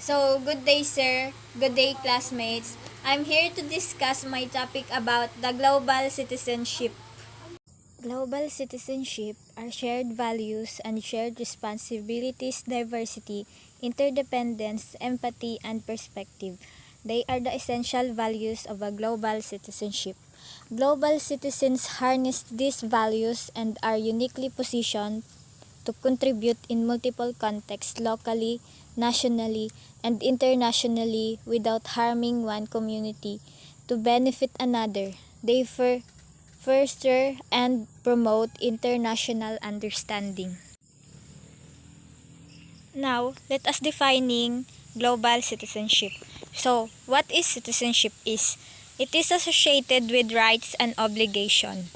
So, good day, sir. Good day, classmates. I'm here to discuss my topic about the global citizenship. Global citizenship are shared values and shared responsibilities, diversity, interdependence, empathy, and perspective. They are the essential values of a global citizenship. Global citizens harness these values and are uniquely positioned to contribute in multiple contexts locally, nationally, and internationally without harming one community to benefit another. They foster and promote international understanding. Now, let us defining global citizenship. So, what is citizenship is? It is associated with rights and obligation.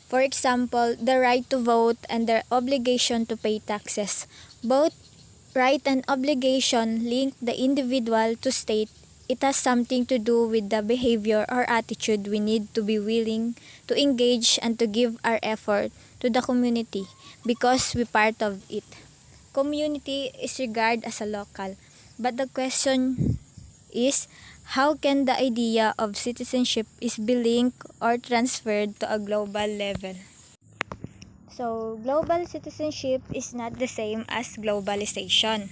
For example, the right to vote and the obligation to pay taxes. Both right and obligation link the individual to state. It has something to do with the behavior or attitude we need to be willing to engage and to give our effort to the community because we're part of it. Community is regarded as a local, but the question is how can the idea of citizenship is be linked or transferred to a global level? So, global citizenship is not the same as globalization.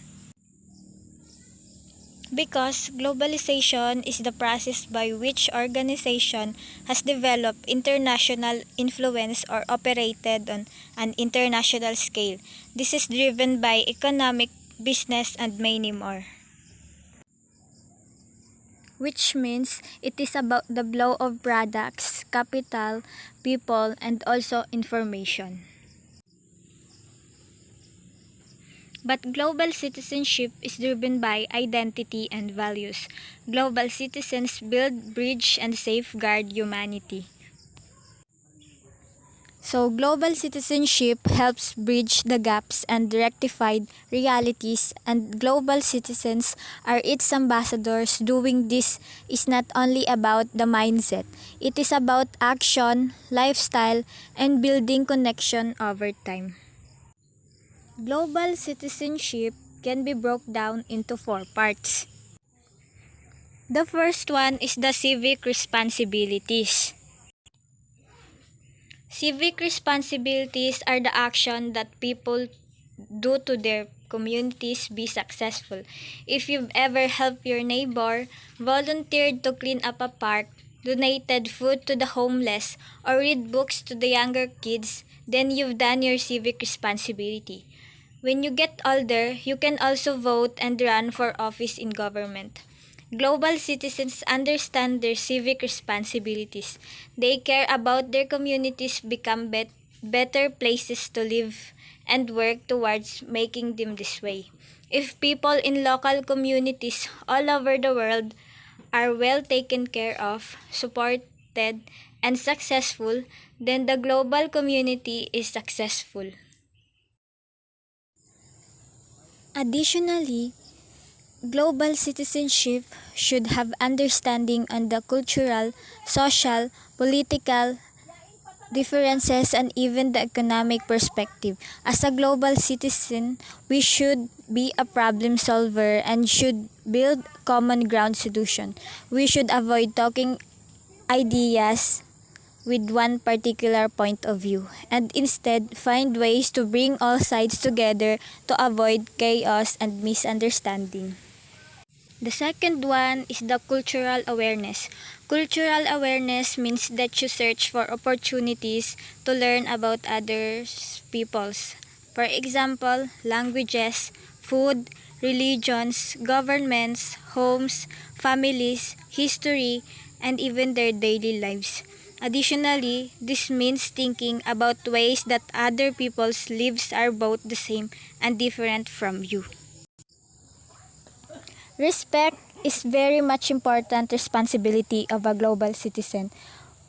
Because globalization is the process by which organization has developed international influence or operated on an international scale. This is driven by economic, business, and many more. Which means it is about the flow of products, capital, people, and also information. But global citizenship is driven by identity and values. Global citizens build, bridge, and safeguard humanity. So, global citizenship helps bridge the gaps and rectify realities, and global citizens are its ambassadors. Doing this is not only about the mindset, it is about action, lifestyle, and building connection over time. Global citizenship can be broken down into four parts. The first one is the civic responsibilities. Civic responsibilities are the action that people do to their communities be successful. If you've ever helped your neighbor, volunteered to clean up a park, donated food to the homeless, or read books to the younger kids, then you've done your civic responsibility. When you get older, you can also vote and run for office in government. Global citizens understand their civic responsibilities. They care about their communities become better places to live and work towards making them this way. If people in local communities all over the world are well taken care of, supported, and successful, then the global community is successful. Additionally, global citizenship should have understanding on the cultural, social, political differences and even the economic perspective. As a global citizen, we should be a problem solver and should build common ground solution. We should avoid talking ideas with one particular point of view and instead find ways to bring all sides together to avoid chaos and misunderstanding. The second one is the cultural awareness. Cultural awareness means that you search for opportunities to learn about other peoples. For example, languages, food, religions, governments, homes, families, history, and even their daily lives. Additionally, this means thinking about ways that other people's lives are both the same and different from you. Respect is very much important responsibility of a global citizen.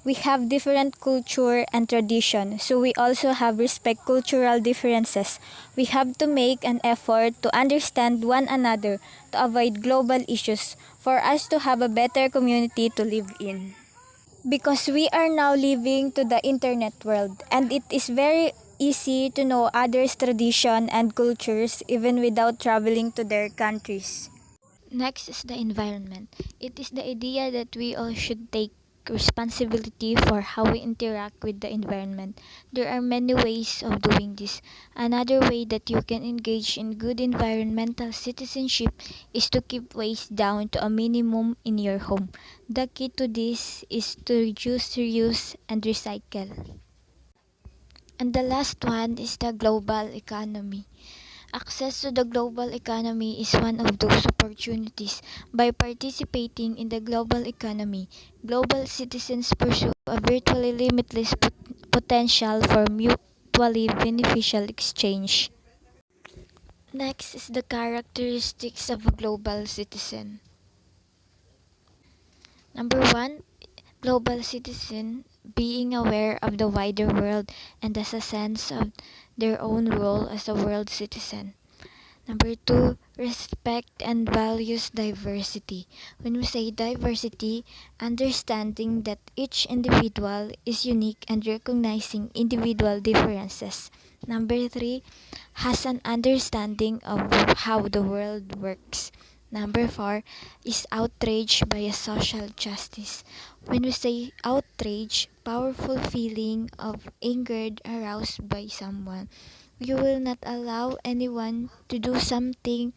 We have different culture and tradition, so we also have respect cultural differences. We have to make an effort to understand one another to avoid global issues for us to have a better community to live in. Because we are now living to the internet world and it is very easy to know others' tradition and cultures even without traveling to their countries. Next is the environment. It is the idea that we all should take responsibility for how we interact with the environment. There are many ways of doing this. Another way that you can engage in good environmental citizenship is to keep waste down to a minimum in your home. The key to this is to reduce, reuse, and recycle. And the last one is the global economy. Access to the global economy is one of those opportunities. By participating in the global economy, global citizens pursue a virtually limitless potential for mutually beneficial exchange. Next is the characteristics of a global citizen. Number one, global citizen being aware of the wider world and has a sense of their own role as a world citizen. Number two, respect and values diversity. When we say diversity, understanding that each individual is unique and recognizing individual differences. Number three, has an understanding of how the world works. Number four, is outraged by a social justice. When we say outrage, powerful feeling of anger aroused by someone. You will not allow anyone to do something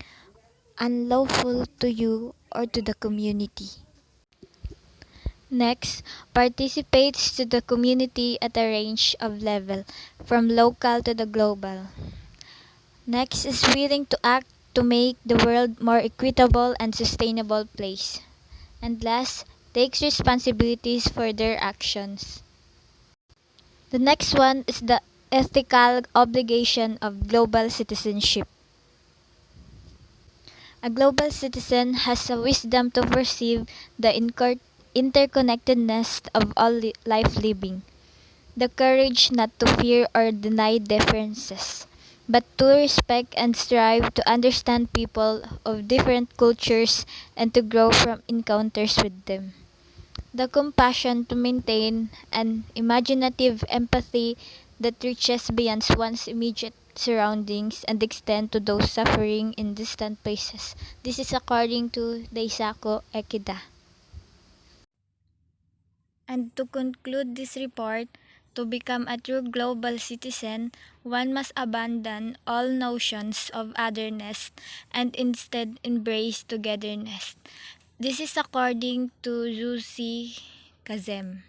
unlawful to you or to the community. Next, participates to the community at a range of level, from local to the global. Next is willing to act to make the world more equitable and sustainable place. And last, takes responsibilities for their actions. The next one is the ethical obligation of global citizenship. A global citizen has a wisdom to perceive the interconnectedness of all life living, the courage not to fear or deny differences, but to respect and strive to understand people of different cultures and to grow from encounters with them. The compassion to maintain an imaginative empathy that reaches beyond one's immediate surroundings and extend to those suffering in distant places. This is according to Daisako Ekida. And to conclude this report, to become a true global citizen, one must abandon all notions of otherness and instead embrace togetherness. This is according to Zusi Kazem.